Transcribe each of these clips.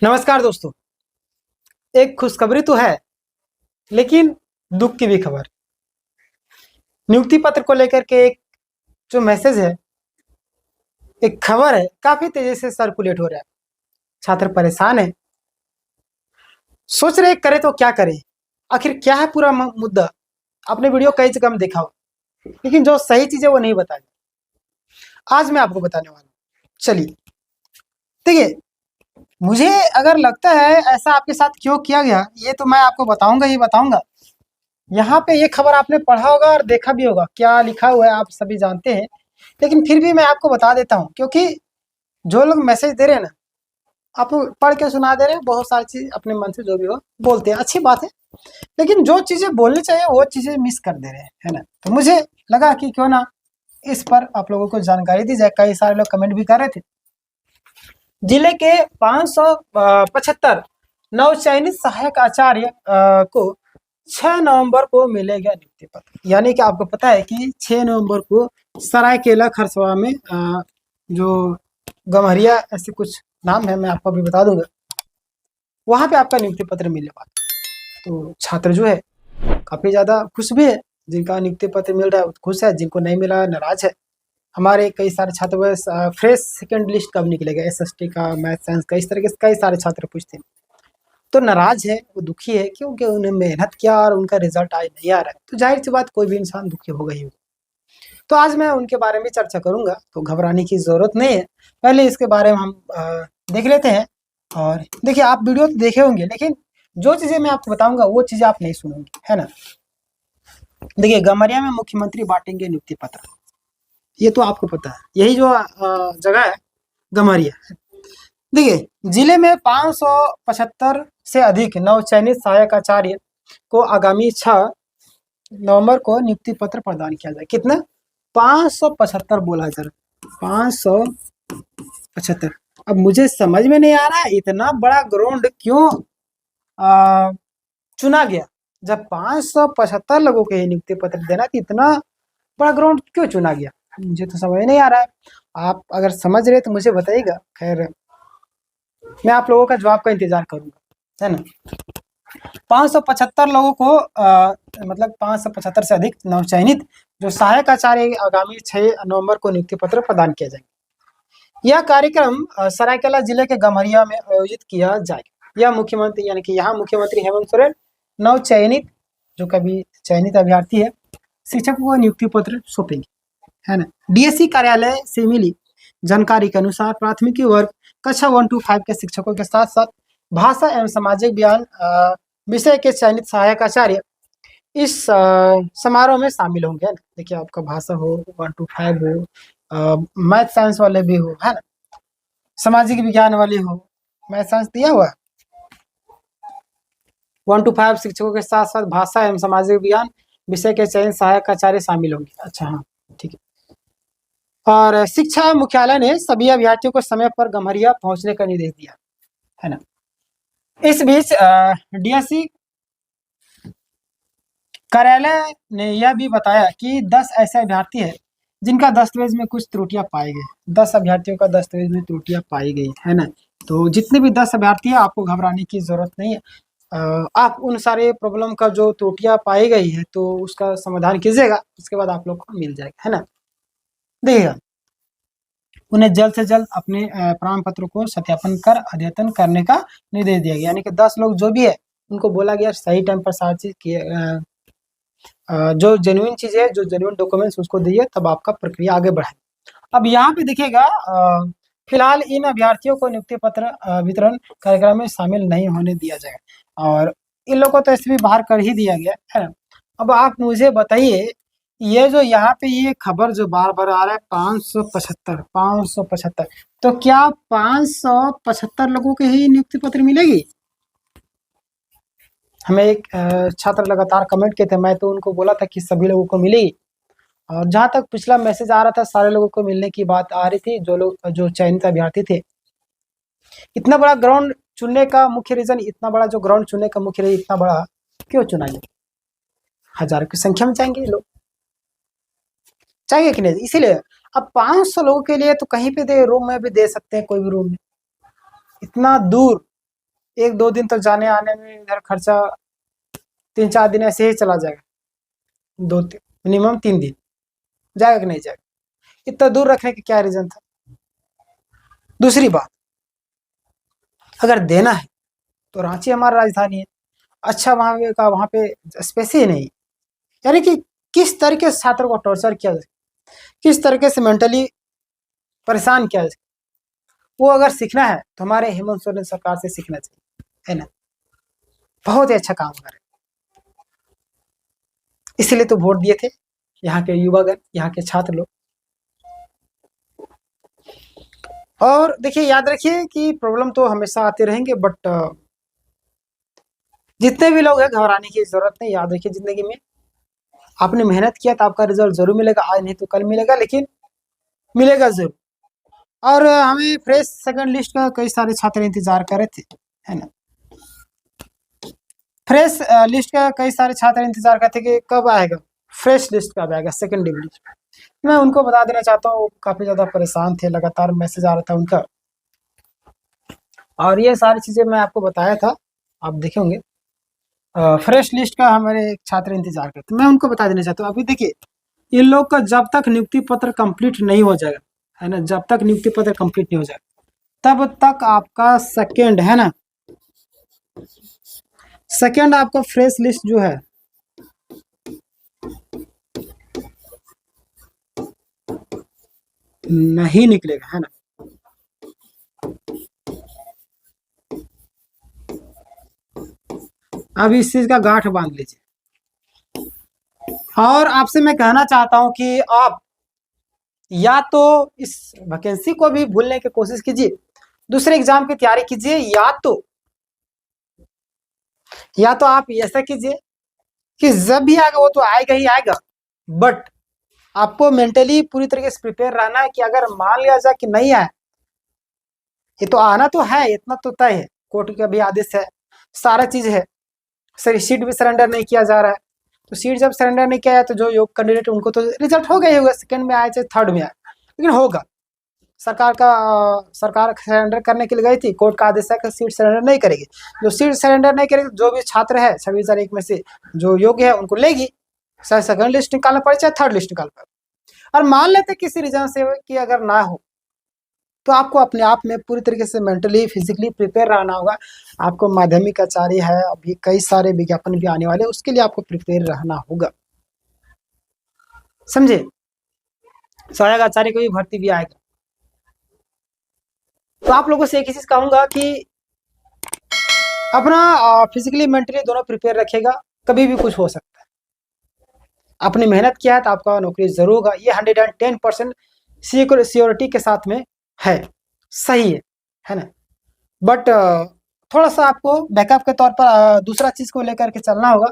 नमस्कार दोस्तों। एक खुशखबरी तो है, लेकिन दुख की भी खबर। नियुक्ति पत्र को लेकर के एक जो मैसेज है, एक खबर है, काफी तेजी से सर्कुलेट हो रहा है। छात्र परेशान है, सोच रहे करें तो क्या करें। आखिर क्या है पूरा मुद्दा। आपने वीडियो कई जगह में देखा हो, लेकिन जो सही चीज है वो नहीं बताई। आज मैं आपको बताने वाला हूँ। चलिए देखिए, मुझे अगर लगता है ऐसा आपके साथ क्यों किया गया, ये तो मैं आपको बताऊंगा ही बताऊंगा। यहाँ पे ये खबर आपने पढ़ा होगा और देखा भी होगा, क्या लिखा हुआ है आप सभी जानते हैं। लेकिन फिर भी मैं आपको बता देता हूँ, क्योंकि जो लोग मैसेज दे रहे हैं ना, आप पढ़ के सुना दे रहे हैं, बहुत सारी चीज अपने मन से जो भी हो बोलते हैं, अच्छी बात है। लेकिन जो चीजें बोलनी चाहिए वो चीजें मिस कर दे रहे हैं, है ना। तो मुझे लगा कि क्यों ना इस पर आप लोगों को जानकारी दी जाए। कई सारे लोग कमेंट भी कर रहे थे। जिले के 575 नवचयनित सहायक आचार्य को 6 नवंबर को मिलेगा नियुक्ति पत्र। यानी कि आपको पता है कि 6 नवंबर को सरायकेला खरसवा में जो गम्हरिया ऐसे कुछ नाम है, मैं आपको अभी बता दूंगा, वहां पे आपका नियुक्ति पत्र मिलने वाला। तो छात्र जो है काफी ज्यादा खुश भी है, जिनका नियुक्ति पत्र मिल रहा है खुश है, जिनको नहीं मिला नाराज है। हमारे कई सारे छात्र फ्रेश सेकेंड लिस्ट कब निकलेगा, एसएसटी का, मैथ साइंस का, इस तरह के कई सारे छात्र पूछते हैं। तो नाराज है, वो दुखी है, क्योंकि उन्हें मेहनत किया और उनका रिजल्ट आज नहीं आ रहा है। तो जाहिर सी बात, कोई भी इंसान दुखी होगा ही होगा। तो आज मैं उनके बारे में चर्चा करूंगा, तो घबराने की जरूरत नहीं है। पहले इसके बारे में हम देख लेते हैं। और देखिए, आप वीडियो तो देखे होंगे, लेकिन जो चीजें मैं आपको बताऊंगा वो चीजें आप नहीं सुनोगे, है ना। देखिए, गम्हरिया में मुख्यमंत्री बांटेंगे नियुक्ति पत्र, ये तो आपको पता है। यही जो जगह है गम्हरिया। देखिए, जिले में 575 से अधिक नवचयनित सहायक आचार्य को आगामी 6 नवंबर को नियुक्ति पत्र प्रदान किया जाए। कितना? 575 बोला जरा, 575। अब मुझे समझ में नहीं आ रहा है इतना बड़ा ग्राउंड क्यों चुना गया। जब 575 लोगों के नियुक्ति पत्र देना, तो इतना बड़ा ग्राउंड क्यों चुना गया, मुझे तो समझ नहीं आ रहा है। आप अगर समझ रहे तो मुझे बताइएगा। खैर, मैं आप लोगों का जवाब का इंतजार करूंगा, है ना। 575 लोगों को मतलब 575 से अधिक नवचयनित जो सहायक आचार्य आगामी 6 नवंबर को नियुक्ति पत्र प्रदान किया जाएगा। यह कार्यक्रम सरायकेला जिले के गम्हरिया में आयोजित किया जाएगा। यह मुख्यमंत्री, यानी कि यहाँ मुख्यमंत्री हेमंत सोरेन नवचयनित जो कभी चयनित अभ्यर्थी है शिक्षक को नियुक्ति पत्र सौंपेंगे, है ना। डीएससी कार्यालय से मिली जानकारी के अनुसार प्राथमिकी वर्ग कक्षा 1 to 5 के शिक्षकों के साथ साथ भाषा एवं सामाजिक ज्ञान विषय के चयनित सहायक आचार्य इस समारोह में शामिल होंगे। देखिए, आपका भाषा हो 1 to 5 हो, मैथ साइंस वाले भी हो, है ना, सामाजिक विज्ञान वाले हो, मैथ साइंस दिया हुआ है। 1 to 5 शिक्षकों के साथ साथ भाषा एवं सामाजिक विज्ञान विषय के चयनित सहायक आचार्य शामिल होंगे। अच्छा, हाँ, ठीक है। और शिक्षा मुख्यालय ने सभी अभ्यर्थियों को समय पर गम्हरिया पहुंचने का निर्देश दिया, है ना। इस बीच डीएससी कार्यालय ने यह भी बताया कि 10 ऐसे अभ्यर्थी हैं जिनका दस्तावेज में कुछ त्रुटियां पाई गई। 10 अभ्यर्थियों का दस्तावेज में त्रुटियां पाई गई, है ना। तो जितने भी 10 अभ्यर्थी हैं, आपको घबराने की जरूरत नहीं है। आप उन सारे प्रॉब्लम का जो त्रुटियां पाई गई है, तो उसका समाधान कीजिएगा, उसके बाद आप लोग को मिल जाएगा, है ना। देखिएगा, उन्हें जल्द से जल्द अपने प्रमाण पत्र को सत्यापन कर अद्यतन करने का निर्देश दिया गया। यानी कि 10 लोग जो भी है, उनको बोला गया सही टाइम पर सारी चीज किए, जो जेन्युइन चीज है, जो जेन्युइन डॉक्यूमेंट्स, उसको दिए, तब आपका प्रक्रिया आगे बढ़ाए। अब यहाँ पे देखिएगा, फिलहाल इन अभ्यर्थियों को नियुक्ति पत्र वितरण कार्यक्रम में शामिल नहीं होने दिया जाएगा, और इन लोगों को तो इससे भी बाहर कर ही दिया गया, है ना। अब आप मुझे बताइए, ये जो यहाँ पे ये खबर जो बार बार आ रहा है 575, तो क्या 575 लोगों के ही नियुक्ति पत्र मिलेगी? हमें एक छात्र लगातार कमेंट किए थे, मैं तो उनको बोला था कि सभी लोगों को मिलेगी। और जहाँ तक पिछला मैसेज आ रहा था, सारे लोगों को मिलने की बात आ रही थी, जो लोग जो चयनित अभ्यर्थी थे। इतना बड़ा ग्राउंड चुनने का मुख्य रीजन, इतना बड़ा जो ग्राउंड चुनने का मुख्य रीजन इतना बड़ा क्यों चुना गया? हजारों की संख्या में चाहेंगे लोग, चाहिए कि नहीं, इसीलिए। अब 500 लोगों के लिए तो कहीं पे दे, रूम में भी दे सकते हैं, कोई भी रूम में। इतना दूर 1-2 दिन तो जाने आने में इधर खर्चा 3-4 दिन ऐसे ही चला जाएगा। दो मिनिमम 3 दिन जाएगा कि नहीं जाएगा? इतना दूर रखने का क्या रीजन था? दूसरी बात, अगर देना है तो रांची हमारा राजधानी है, अच्छा वहाँ पे स्पेस ही नहीं, यानी कि किस तरीके से छात्र को टॉर्चर किया जाए, किस तरीके से मेंटली परेशान किया जाए, वो अगर सीखना है तो हमारे हेमंत सोरेन सरकार से सीखना चाहिए, है ना। बहुत ही अच्छा काम कर रहे, इसीलिए तो वोट दिए थे यहाँ के युवागण, यहाँ के छात्र लोग। और देखिए, याद रखिए कि प्रॉब्लम तो हमेशा आते रहेंगे, बट जितने भी लोग हैं घबराने की जरूरत नहीं। याद रखिए, जिंदगी में आपने मेहनत किया तो आपका रिजल्ट जरूर मिलेगा, आज नहीं तो कल मिलेगा, लेकिन मिलेगा जरूर। और हमें फ्रेश सेकंड लिस्ट का कई सारे छात्र इंतजार कर रहे थे, है ना। फ्रेश लिस्ट का कई सारे छात्र इंतजार करते कि कब आएगा फ्रेश लिस्ट, कब आएगा सेकंड लिस्ट। मैं उनको बता देना चाहता हूँ, काफी ज्यादा परेशान थे, लगातार मैसेज आ रहा था उनका, और ये सारी चीजें मैं आपको बताया था, आप देखेंगे। फ्रेश लिस्ट का हमारे एक छात्र इंतजार करते, मैं उनको बता देना चाहता हूँ। अभी देखिए, इन लोग का जब तक नियुक्ति पत्र कंप्लीट नहीं हो जाएगा, है ना, जब तक नियुक्ति पत्र कंप्लीट नहीं हो जाएगा तब तक आपका सेकेंड, है ना, सेकेंड आपका फ्रेश लिस्ट जो है नहीं निकलेगा, है ना। अब इस चीज का गांठ बांध लीजिए, और आपसे मैं कहना चाहता हूं कि आप या तो इस वैकेंसी को भी भूलने की कोशिश कीजिए, दूसरे एग्जाम की तैयारी कीजिए, या तो आप ऐसा कीजिए कि जब भी आएगा वो तो आएगा ही आएगा, बट आपको मेंटली पूरी तरीके से प्रिपेयर रहना है कि अगर मान लिया जाए कि नहीं आए, ये तो आना तो है, इतना तो तय है, कोर्ट का भी आदेश है, सारा चीज है, सर सीट भी सरेंडर नहीं किया जा रहा है, तो सीट जब सरेंडर नहीं किया है तो जो योग कैंडिडेट उनको तो रिजल्ट हो गया, सेकंड में आए चाहे थर्ड में आए, लेकिन होगा। सरकार सरेंडर करने के लिए गई थी, कोर्ट का आदेश है कि सीट सरेंडर नहीं करेगी, जो सीट सरेंडर नहीं करेगी, जो भी छात्र है 26,001 में से जो योग्य है उनको लेगी, चाहे सेकंड लिस्ट निकालना पड़े चाहे थर्ड लिस्ट निकालना पड़े। और मान लेते किसी रीजन से कि अगर ना हो तो आपको अपने आप में पूरी तरीके से मेंटली फिजिकली प्रिपेयर रहना होगा। आपको माध्यमिक आचार्य है, अभी कई सारे विज्ञापन भी आने वाले, उसके लिए आपको प्रिपेयर रहना होगा, समझे। सहायक आचार्य को भी भर्ती भी आएगा, तो आप लोगों से एक ही चीज कहूंगा कि अपना फिजिकली मेंटली दोनों प्रिपेयर रखेगा, कभी भी कुछ हो सकता है। अपनी मेहनत किया है तो आपका नौकरी जरूर होगा, ये 110% सिक्योरिटी के साथ में है, सही है ना। बट थोड़ा सा आपको बैकअप के तौर पर दूसरा चीज को लेकर के चलना होगा,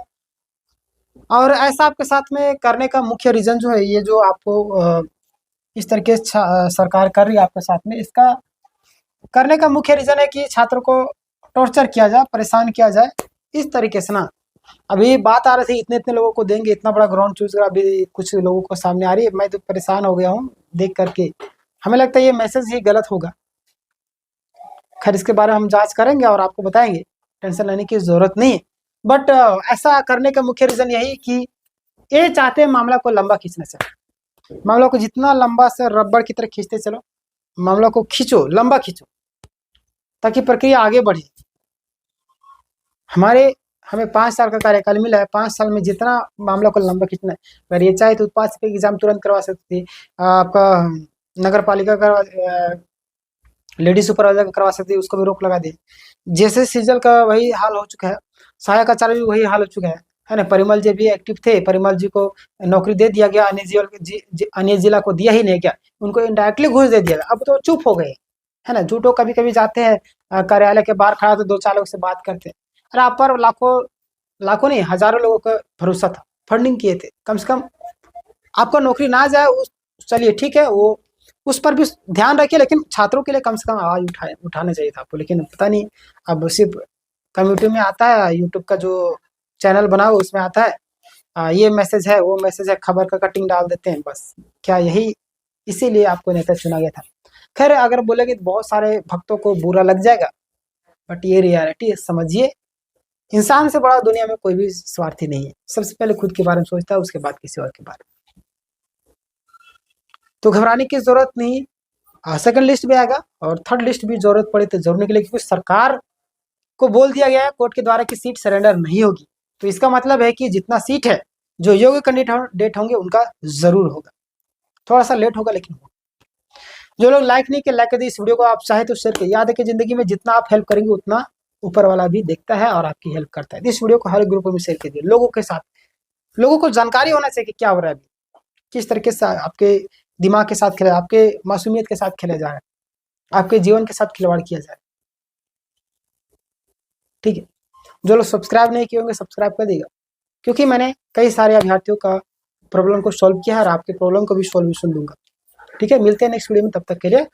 और ऐसा आपके साथ में करने का मुख्य रीजन जो है, ये जो आपको इस तरीके से सरकार कर रही है आपके साथ में, इसका करने का मुख्य रीजन है कि छात्रों को टॉर्चर किया जाए, परेशान किया जाए इस तरीके से ना। अभी बात आ रही थी इतने इतने लोगों को देंगे, इतना बड़ा ग्राउंड चूज कर, अभी कुछ लोगों को सामने आ रही है, मैं तो परेशान हो गया हूँ देख करके, हमें लगता है ये मैसेज ही गलत होगा। खैर, इसके बारे में हम जांच करेंगे और आपको बताएंगे, टेंशन लेने की जरूरत नहीं है। बट ऐसा करने का मुख्य रीजन यही कि ये चाहते हैं मामला को लंबा खींचना चाहिए, मामला को जितना लंबा से रबड़ की तरह खींचते चलो, मामला को खींचो, लंबा खींचो, ताकि प्रक्रिया आगे बढ़े। हमें 5 साल का कार्यकाल मिला है, 5 साल में जितना मामला को लंबा खींचना है, अगर ये चाहे तो उत्पाद का एग्जाम तुरंत करवा सकती है, आपका नगर पालिका का लेडी सुपरवाइजर का करवा सकती है, उसको भी रोक लगा दी। जैसे सीजल का वही हाल हो चुका है, सहायक आचार्य भी वही हाल हो चुका है ना। परिमल जी भी एक्टिव थे, परिमल जी को नौकरी दे दिया गया, अन्य जिला को दिया ही नहीं गया, उनको इनडायरेक्टली घूस दे दिया गया, अब तो चुप हो गए, है ना। झूठो कभी कभी जाते हैं कार्यालय के बाहर खड़ा तो 2-4 लोग से बात करते हैं, अरे आप पर लाखों लाखों नहीं हजारों लोगों का भरोसा था, फंडिंग किए थे, कम से कम आपका नौकरी ना जाए चलिए ठीक है, वो उस पर भी ध्यान रखिए, लेकिन छात्रों के लिए कम से कम आवाज उठाना चाहिए था आपको। लेकिन पता नहीं, अब सिर्फ कम्युनिटी में आता है, यूट्यूब का जो चैनल बना हुआ उसमें आता है, ये मैसेज है वो मैसेज है, खबर का कटिंग डाल देते हैं बस। क्या यही इसीलिए आपको नेता चुना गया था? खैर, अगर बोलेंगे तो बहुत सारे भक्तों को बुरा लग जाएगा, बट ये रियलिटी है, समझिए। इंसान से बड़ा दुनिया में कोई भी स्वार्थी नहीं है। सबसे पहले खुद के बारे में सोचता है, उसके बाद किसी और के बारे में। तो घबराने की जरूरत नहीं। सेकंड लिस्ट भी आएगा और थर्ड लिस्ट भी जरूरत पड़े तो जोड़ने के लिए, क्योंकि सरकार को बोल दिया गया है कोर्ट के द्वारा कि सीट सरेंडर नहीं होगी। तो इसका मतलब है कि जितना सीट है, जो योग्य कैंडिडेट होंगे उनका जरूर होगा। थोड़ा सा लेट होगा लेकिन होगा। जो लोग लाइक नहीं किए, लाइक कर दिए इस वीडियो को। आप चाहे तो शेयर करिए। याद है कि जिंदगी में जितना आप हेल्प करेंगे उतना ऊपर वाला भी देखता है और आपकी हेल्प करता है। इस वीडियो को हर ग्रुप में शेयर करिए लोगों के साथ। लोगों को जानकारी होना चाहिए कि क्या हो रहा है अभी, किस तरीके से आपके दिमाग के साथ खेला, आपके मासूमियत के साथ खेला जा रहा है, आपके जीवन के साथ खिलवाड़ किया जा रहा है। ठीक है, जो लोग सब्सक्राइब नहीं किए होंगे सब्सक्राइब कर देगा, क्योंकि मैंने कई सारे अभ्यर्थियों का प्रॉब्लम को सॉल्व किया है और आपके प्रॉब्लम को भी सॉल्यूशन दूंगा। ठीक है, मिलते हैं नेक्स्ट वीडियो में, तब तक के लिए